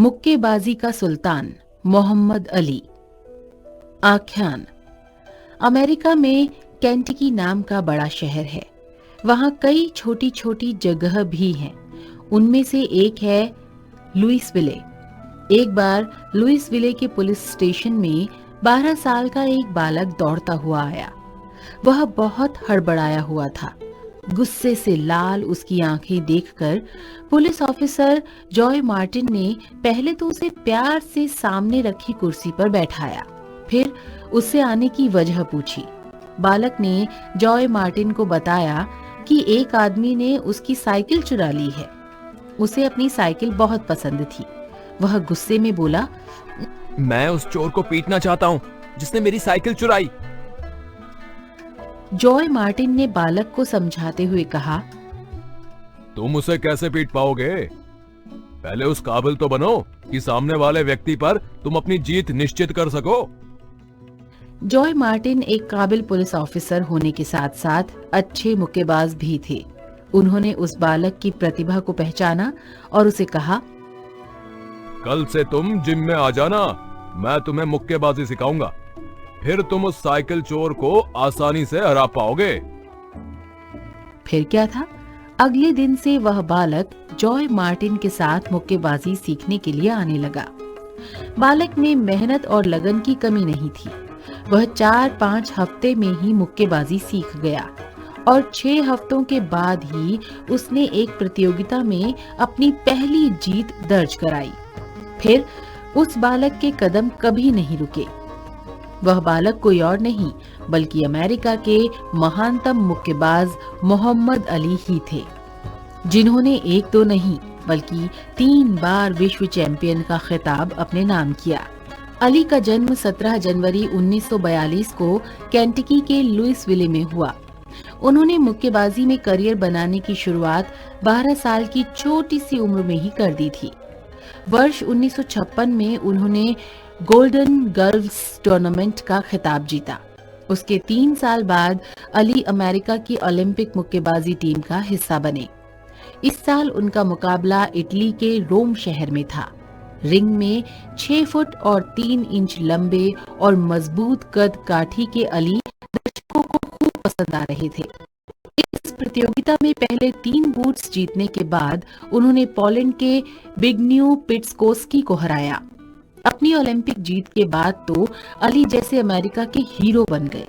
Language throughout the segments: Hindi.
मुक्केबाजी का सुल्तान मोहम्मद अली। आख्यान। अमेरिका में केंटकी नाम का बड़ा शहर है। वहाँ कई छोटी छोटी जगह भी हैं। उनमें से एक है लुइसविले। एक बार लुइसविले के पुलिस स्टेशन में 12 साल का एक बालक दौड़ता हुआ आया। वह बहुत हड़बड़ाया हुआ था। गुस्से से लाल उसकी आंखें देखकर पुलिस ऑफिसर जॉय मार्टिन ने पहले तो उसे प्यार से सामने रखी कुर्सी पर बैठाया, फिर उससे आने की वजह पूछी। बालक ने जॉय मार्टिन को बताया कि एक आदमी ने उसकी साइकिल चुरा ली है। उसे अपनी साइकिल बहुत पसंद थी। वह गुस्से में बोला, मैं उस चोर को पीटना चाहता हूँ जिसने मेरी साइकिल चुराई। जॉय मार्टिन ने बालक को समझाते हुए कहा, तुम उसे कैसे पीट पाओगे? पहले उस काबिल तो बनो कि सामने वाले व्यक्ति पर तुम अपनी जीत निश्चित कर सको। जॉय मार्टिन एक काबिल पुलिस ऑफिसर होने के साथ साथ अच्छे मुक्केबाज भी थे। उन्होंने उस बालक की प्रतिभा को पहचाना और उसे कहा, कल से तुम जिम में आ जाना, मैं तुम्हें मुक्केबाजी सिखाऊंगा। फिर तुम उस साइकिल चोर को आसानी से हरा पाओगे। फिर क्या था, अगले दिन से वह बालक जॉय मार्टिन के साथ मुक्केबाजी सीखने के लिए आने लगा। बालक में मेहनत और लगन की कमी नहीं थी। वह 4-5 हफ्ते में ही मुक्केबाजी सीख गया और 6 हफ्तों के बाद ही उसने एक प्रतियोगिता में अपनी पहली जीत दर्ज कराई। फिर उस बालक के कदम कभी नहीं रुके। वह बालक कोई और नहीं बल्कि अमेरिका के महानतम मुक्केबाज मोहम्मद अली ही थे, जिन्होंने एक दो नहीं बल्कि 3 बार विश्व चैंपियन का खिताब अपने नाम किया। अली का जन्म 17 जनवरी 1942 को केंटकी के लुइसविले में हुआ। उन्होंने मुक्केबाजी में करियर बनाने की शुरुआत 12 साल की छोटी सी उम्र में ही कर दी थी। वर्ष 1956 में उन्होंने गोल्डन गर्ल्स टूर्नामेंट का खिताब जीता। उसके 3 साल बाद अली अमेरिका की ओलंपिक मुक्केबाजी टीम का हिस्सा बने। इस साल उनका मुकाबला इटली के रोम शहर में था। रिंग में 6 फुट और 3 इंच लंबे और मजबूत कद काठी के अली दर्शकों को खूब पसंद आ रहे थे। इस प्रतियोगिता में पहले 3 बूट्स जीतने के बाद उन्होंने पोलैंड के बिग्न्यू पिट्सकोस्की को हराया। अपनी ओलंपिक जीत के बाद तो अली जैसे अमेरिका के हीरो बन गए।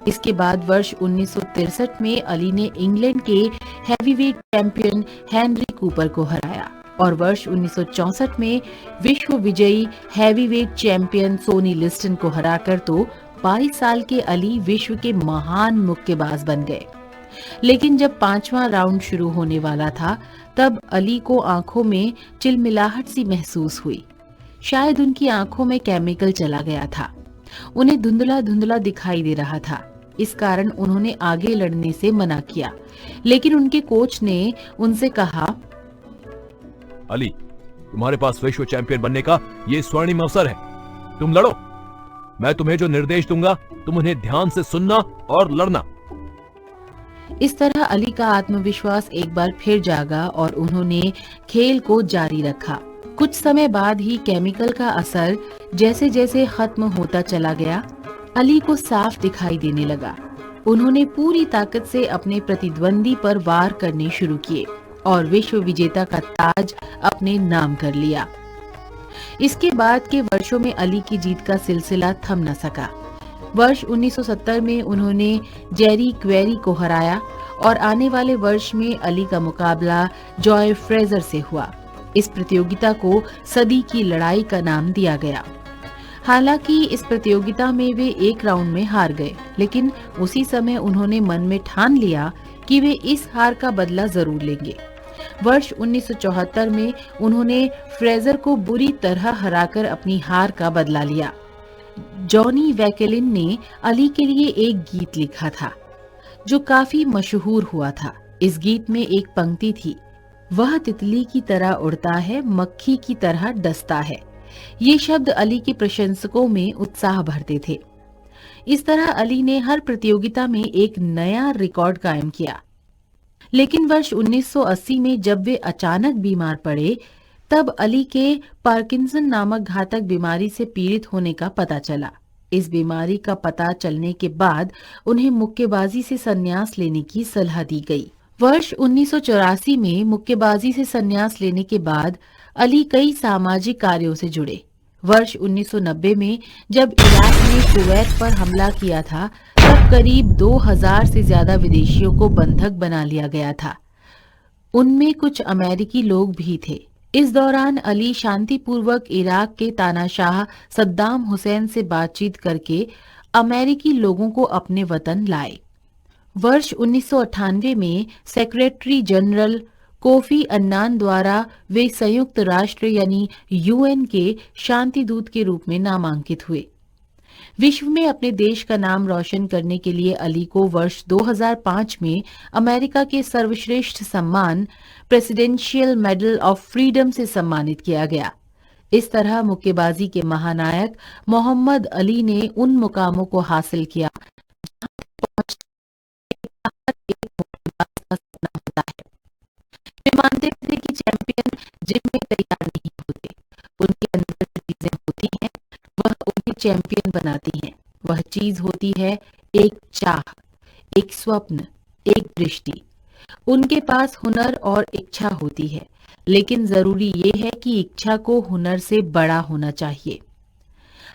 इसके बाद वर्ष 1963 में अली ने इंग्लैंड के हैवीवेट चैंपियन हेनरी कूपर को हराया और वर्ष 1964 में विश्व विजयी हैवीवेट चैंपियन सोनी लिस्टन को हराकर तो 22 साल के अली विश्व के महान मुक्केबाज बन गए। लेकिन जब 5वां राउंड शुरू होने वाला था तब अली को आंखों में चिलमिलाहट सी महसूस हुई। शायद उनकी आंखों में केमिकल चला गया था। उन्हें धुंधला धुंधला दिखाई दे रहा था। इस कारण उन्होंने आगे लड़ने से मना किया, लेकिन उनके कोच ने उनसे कहा, अली, तुम्हारे पास विश्व चैंपियन बनने का ये स्वर्णिम अवसर है। तुम लड़ो। मैं तुम्हें जो निर्देश दूंगा तुम उन्हें ध्यान से सुनना और लड़ना। इस तरह अली का आत्मविश्वास एक बार फिर जागा और उन्होंने खेल को जारी रखा। कुछ समय बाद ही केमिकल का असर जैसे जैसे खत्म होता चला गया, अली को साफ दिखाई देने लगा। उन्होंने पूरी ताकत से अपने प्रतिद्वंदी पर वार करने शुरू किए और विश्व विजेता का ताज अपने नाम कर लिया। इसके बाद के वर्षों में अली की जीत का सिलसिला थम न सका। वर्ष 1970 में उन्होंने जेरी क्वेरी को हराया और आने वाले वर्ष में अली का मुकाबला जॉय फ्रेजर से हुआ। इस प्रतियोगिता को सदी की लड़ाई का नाम दिया गया। हालांकि इस प्रतियोगिता में वे एक राउंड में हार गए, लेकिन उसी समय उन्होंने मन में ठान लिया कि वे इस हार का बदला जरूर लेंगे। वर्ष 1974 में उन्होंने फ्रेजर को बुरी तरह हराकर अपनी हार का बदला लिया। जॉनी वैकेलिन ने अली के लिए एक गीत लिखा था जो काफी मशहूर हुआ था। इस गीत में एक पंक्ति थी, वह तितली की तरह उड़ता है, मक्खी की तरह डसता है। ये शब्द अली के प्रशंसकों में उत्साह भरते थे। इस तरह अली ने हर प्रतियोगिता में एक नया रिकॉर्ड कायम किया। लेकिन वर्ष 1980 में जब वे अचानक बीमार पड़े तब अली के पार्किंसन नामक घातक बीमारी से पीड़ित होने का पता चला। इस बीमारी का पता चलने के बाद उन्हें मुक्केबाजी से संन्यास लेने की सलाह दी गई। वर्ष 1984 में मुक्केबाजी से संन्यास लेने के बाद अली कई सामाजिक कार्यों से जुड़े। वर्ष 1990 में जब इराक ने कुवैत पर हमला किया था, तब करीब 2000 से ज्यादा विदेशियों को बंधक बना लिया गया था। उनमें कुछ अमेरिकी लोग भी थे। इस दौरान अली शांतिपूर्वक इराक के तानाशाह सद्दाम हुसैन से बातचीत करके अमेरिकी लोगों को अपने वतन लाए। वर्ष 1998 में सेक्रेटरी जनरल कोफी अन्नान द्वारा वे संयुक्त राष्ट्र यानी यूएन के शांति दूत के रूप में नामांकित हुए। विश्व में अपने देश का नाम रोशन करने के लिए अली को वर्ष 2005 में अमेरिका के सर्वश्रेष्ठ सम्मान प्रेसिडेंशियल मेडल ऑफ फ्रीडम से सम्मानित किया गया। इस तरह मुक्केबाजी के महानायक मोहम्मद अली ने उन मुकामों को हासिल किया वे मानते थे कि चैंपियन जिम में तैयार नहीं होते, उनके अंदर जो चीजें होती हैं वह उन्हें चैंपियन बनाती हैं। वह चीज होती है एक चाह, एक स्वप्न, एक दृष्टि। उनके पास हुनर और इच्छा होती है, लेकिन जरूरी ये है कि इच्छा को हुनर से बड़ा होना चाहिए।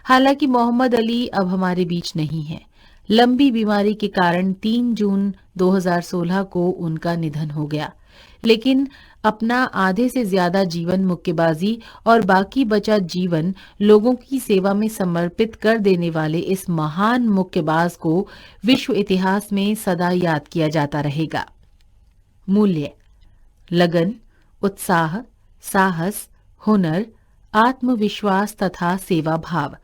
हालांकि मोहम्मद अली अब हमारे बीच नहीं है। लंबी बीमारी के कारण 3 जून 2016 को उनका निधन हो गया, लेकिन अपना आधे से ज्यादा जीवन मुक्केबाजी और बाकी बचा जीवन लोगों की सेवा में समर्पित कर देने वाले इस महान मुक्केबाज को विश्व इतिहास में सदा याद किया जाता रहेगा। मूल्य: लगन, उत्साह, साहस, हुनर, आत्मविश्वास तथा सेवा भाव।